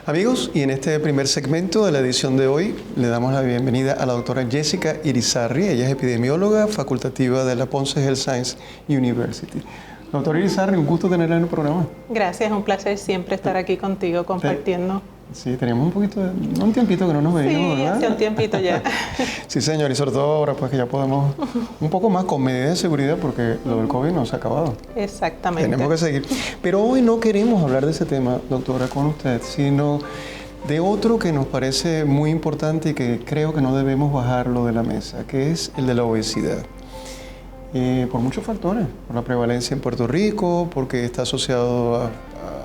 Amigos, y en este primer segmento de la edición de hoy le damos la bienvenida a la doctora Jessica Irizarry. Ella es epidemióloga facultativa de la Ponce Health Science University. Doctora Irizarry, un gusto tenerla en el programa. Gracias, es un placer siempre estar aquí contigo compartiendo. Sí, teníamos un poquito un tiempito que no nos veíamos, sí, ¿verdad? hace un tiempito ya. Sí, señor, y sobre todo ahora pues que ya podemos un poco más con medidas de seguridad porque lo del COVID no se ha acabado. Exactamente. Tenemos que seguir. Pero hoy no queremos hablar de ese tema, doctora, con usted, sino de otro que nos parece muy importante y que creo que no debemos bajarlo de la mesa, que es el de la obesidad. Por muchos factores, por la prevalencia en Puerto Rico, porque está asociado a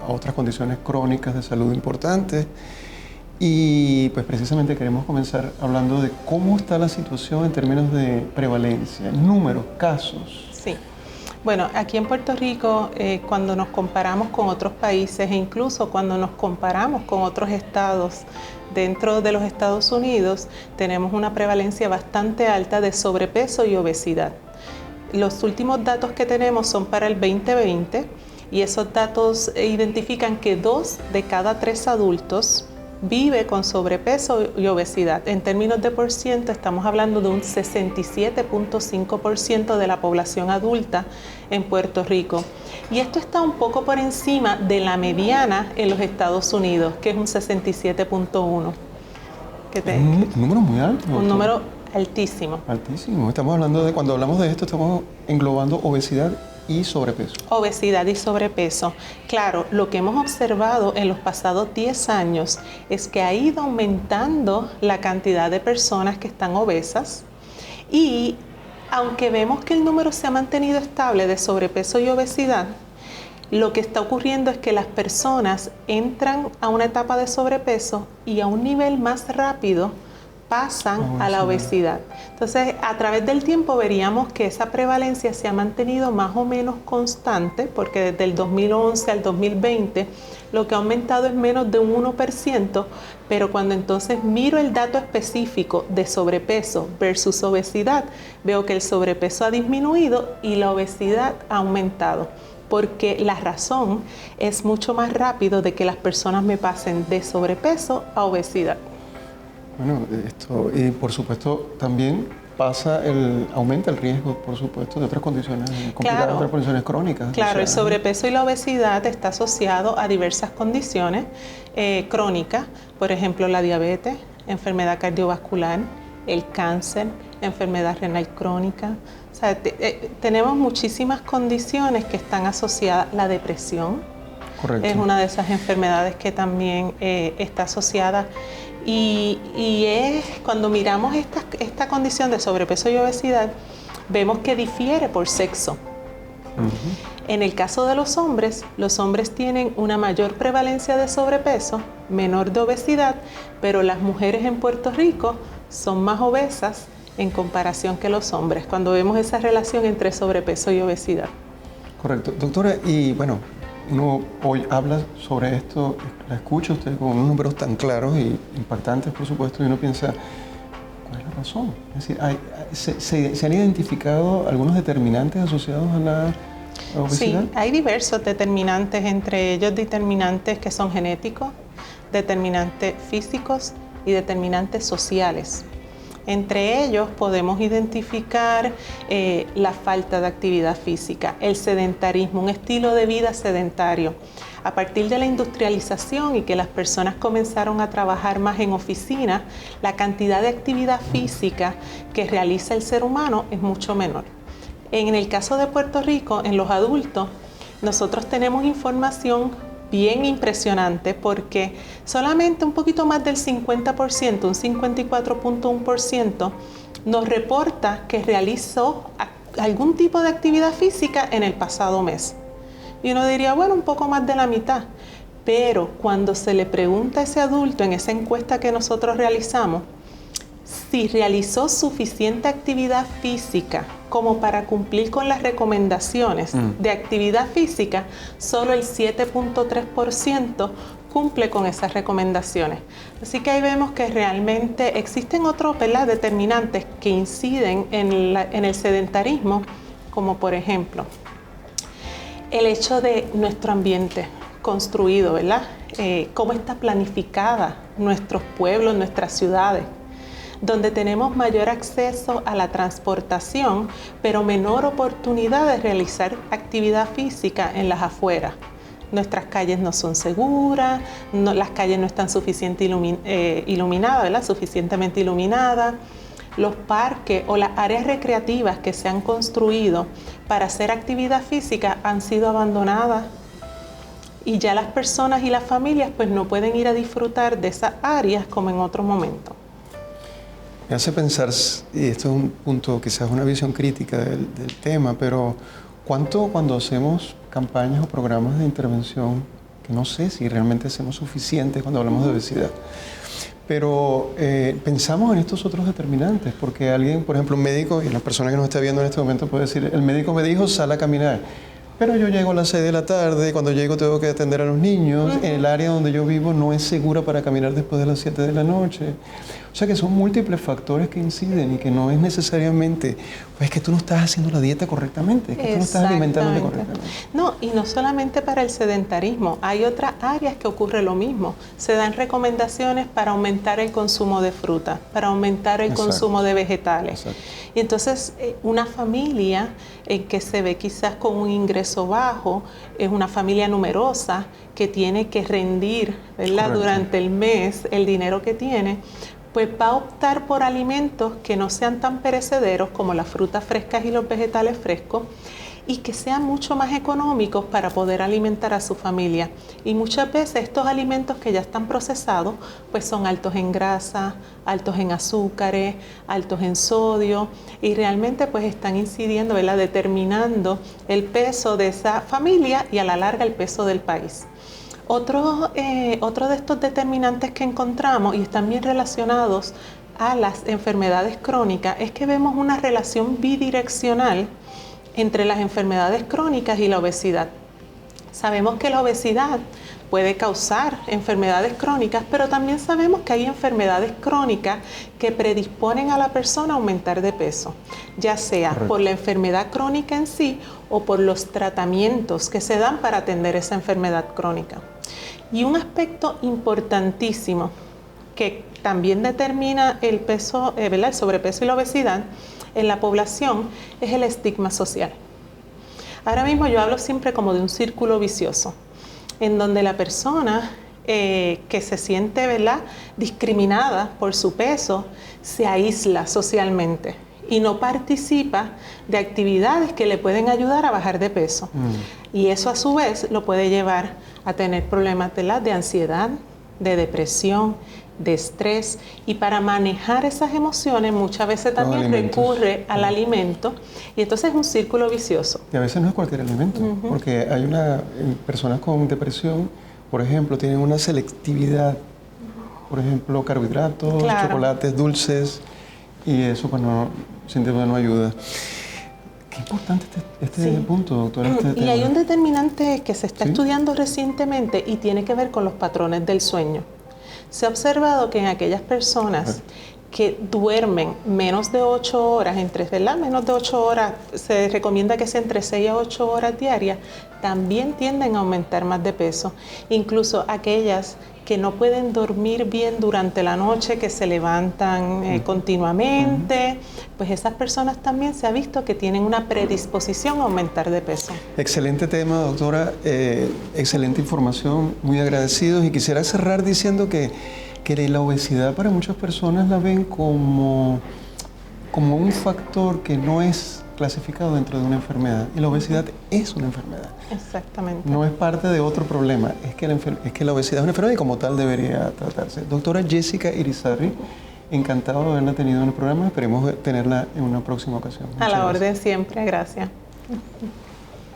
otras condiciones crónicas de salud importantes. Y pues precisamente queremos comenzar hablando de cómo está la situación en términos de prevalencia, números, casos. Sí. Bueno, aquí en Puerto Rico, cuando nos comparamos con otros países e incluso cuando nos comparamos con otros estados dentro de los Estados Unidos, tenemos una prevalencia bastante alta de sobrepeso y obesidad. Los últimos datos que tenemos son para el 2020 y esos datos identifican que 2 de cada 3 adultos vive con sobrepeso y obesidad. En términos de por ciento, estamos hablando de un 67.5% de la población adulta en Puerto Rico. Y esto está un poco por encima de la mediana en los Estados Unidos, que es un 67.1%. Un número muy alto. Un número altísimo. Altísimo. Estamos hablando de, cuando hablamos de esto, estamos englobando obesidad y sobrepeso. Obesidad y sobrepeso. Claro, lo que hemos observado en los pasados 10 años es que ha ido aumentando la cantidad de personas que están obesas y aunque vemos que el número se ha mantenido estable de sobrepeso y obesidad, lo que está ocurriendo es que las personas entran a una etapa de sobrepeso y a un nivel más rápido pasan a la obesidad. Entonces, a través del tiempo veríamos que esa prevalencia se ha mantenido más o menos constante, porque desde el 2011 al 2020 lo que ha aumentado es menos de un 1%, pero cuando entonces miro el dato específico de sobrepeso versus obesidad, veo que el sobrepeso ha disminuido y la obesidad ha aumentado, porque la razón es mucho más rápido de que las personas me pasen de sobrepeso a obesidad. Bueno, esto, y por supuesto también aumenta el riesgo, por supuesto, de otras condiciones complicadas, Claro, otras condiciones crónicas. Claro, el sobrepeso y la obesidad está asociado a diversas condiciones crónicas, por ejemplo, la diabetes, enfermedad cardiovascular, el cáncer, enfermedad renal crónica. O sea, tenemos muchísimas condiciones que están asociadas. La depresión. Correcto. Es una de esas enfermedades que también está asociada. Y es cuando miramos esta condición de sobrepeso y obesidad, vemos que difiere por sexo. En el caso de los hombres tienen una mayor prevalencia de sobrepeso, menor de obesidad, pero las mujeres en Puerto Rico son más obesas en comparación que los hombres, cuando vemos esa relación entre sobrepeso y obesidad. Correcto. Doctora, y bueno, uno hoy habla sobre esto, la escucha usted con unos números tan claros y impactantes, por supuesto, y uno piensa, ¿cuál es la razón? Es decir, ¿se han identificado algunos determinantes asociados a la obesidad? Sí, hay diversos determinantes, entre ellos determinantes que son genéticos, determinantes físicos y determinantes sociales. Entre ellos podemos identificar la falta de actividad física, el sedentarismo, un estilo de vida sedentario. A partir de la industrialización y que las personas comenzaron a trabajar más en oficina, la cantidad de actividad física que realiza el ser humano es mucho menor. En el caso de Puerto Rico, en los adultos, nosotros tenemos información bien impresionante porque solamente un poquito más del 50%, un 54.1%, nos reporta que realizó algún tipo de actividad física en el pasado mes. Y uno diría, bueno, un poco más de la mitad. Pero cuando se le pregunta a ese adulto en esa encuesta que nosotros realizamos, si realizó suficiente actividad física como para cumplir con las recomendaciones de actividad física, solo el 7.3% cumple con esas recomendaciones. Así que ahí vemos que realmente existen otros determinantes que inciden en el sedentarismo, como por ejemplo el hecho de nuestro ambiente. construido, ¿verdad? Cómo está planificada nuestros pueblos, nuestras ciudades, donde tenemos mayor acceso a la transportación, pero menor oportunidad de realizar actividad física en las afueras. Nuestras calles no son seguras, las calles no están iluminadas, ¿verdad? Suficientemente iluminadas. Los parques o las áreas recreativas que se han construido para hacer actividad física han sido abandonadas y ya las personas y las familias pues no pueden ir a disfrutar de esas áreas como en otro momento. Me hace pensar, y esto es un punto, quizás una visión crítica del tema, pero ¿cuánto cuando hacemos campañas o programas de intervención, que no sé si realmente hacemos suficientes cuando hablamos de obesidad, pero pensamos en estos otros determinantes? Porque alguien, por ejemplo, un médico, y la persona que nos está viendo en este momento puede decir, el médico me dijo, sal a caminar. Pero yo llego a las 6 de la tarde, cuando llego tengo que atender a los niños, en el área donde yo vivo no es segura para caminar después de las 7 de la noche. O sea que son múltiples factores que inciden y que no es necesariamente, pues es que tú no estás haciendo la dieta correctamente, es que tú no estás alimentándote correctamente. No, y no solamente para el sedentarismo, hay otras áreas que ocurre lo mismo. Se dan recomendaciones para aumentar el consumo de fruta, para aumentar el consumo de vegetales. Exacto. Y entonces una familia que se ve quizás con un ingreso bajo, es una familia numerosa que tiene que rendir, ¿verdad? Durante el mes el dinero que tiene, pues va a optar por alimentos que no sean tan perecederos como las frutas frescas y los vegetales frescos y que sean mucho más económicos para poder alimentar a su familia. Y muchas veces estos alimentos que ya están procesados pues son altos en grasa, altos en azúcares, altos en sodio y realmente pues están incidiendo, ¿verdad? Determinando el peso de esa familia y a la larga el peso del país. Otro de estos determinantes que encontramos y están bien relacionados a las enfermedades crónicas es que vemos una relación bidireccional entre las enfermedades crónicas y la obesidad. Sabemos que la obesidad puede causar enfermedades crónicas, pero también sabemos que hay enfermedades crónicas que predisponen a la persona a aumentar de peso, ya sea por la enfermedad crónica en sí o por los tratamientos que se dan para atender esa enfermedad crónica. Y un aspecto importantísimo que también determina el peso, ¿verdad? El sobrepeso y la obesidad en la población es el estigma social. Ahora mismo yo hablo siempre como de un círculo vicioso, en donde la persona que se siente, ¿verdad?, discriminada por su peso se aísla socialmente y no participa de actividades que le pueden ayudar a bajar de peso. Y eso a su vez lo puede llevar a tener problemas de ansiedad, de depresión, de estrés, y para manejar esas emociones muchas veces también recurre al alimento y entonces es un círculo vicioso. Y a veces no es cualquier alimento, porque hay personas con depresión, por ejemplo, tienen una selectividad, por ejemplo, carbohidratos, chocolates, dulces, y eso pues no ayuda. Qué importante este punto, doctora. Y hay un determinante que se está estudiando recientemente y tiene que ver con los patrones del sueño. Se ha observado que en aquellas personas que duermen menos de 8 horas, menos de 8 horas, se recomienda que sea entre 6 a 8 horas diarias, también tienden a aumentar más de peso. Incluso aquellas que no pueden dormir bien durante la noche, que se levantan continuamente, pues esas personas también se ha visto que tienen una predisposición a aumentar de peso. Excelente tema, doctora, excelente información, muy agradecidos. Y quisiera cerrar diciendo que la obesidad para muchas personas la ven como un factor que no es clasificado dentro de una enfermedad, y la obesidad es una enfermedad. Exactamente. No es parte de otro problema, es que la obesidad es una enfermedad y como tal debería tratarse. Doctora Jessica Irizarry, encantado de haberla tenido en el programa, esperemos tenerla en una próxima ocasión. A la orden siempre, gracias.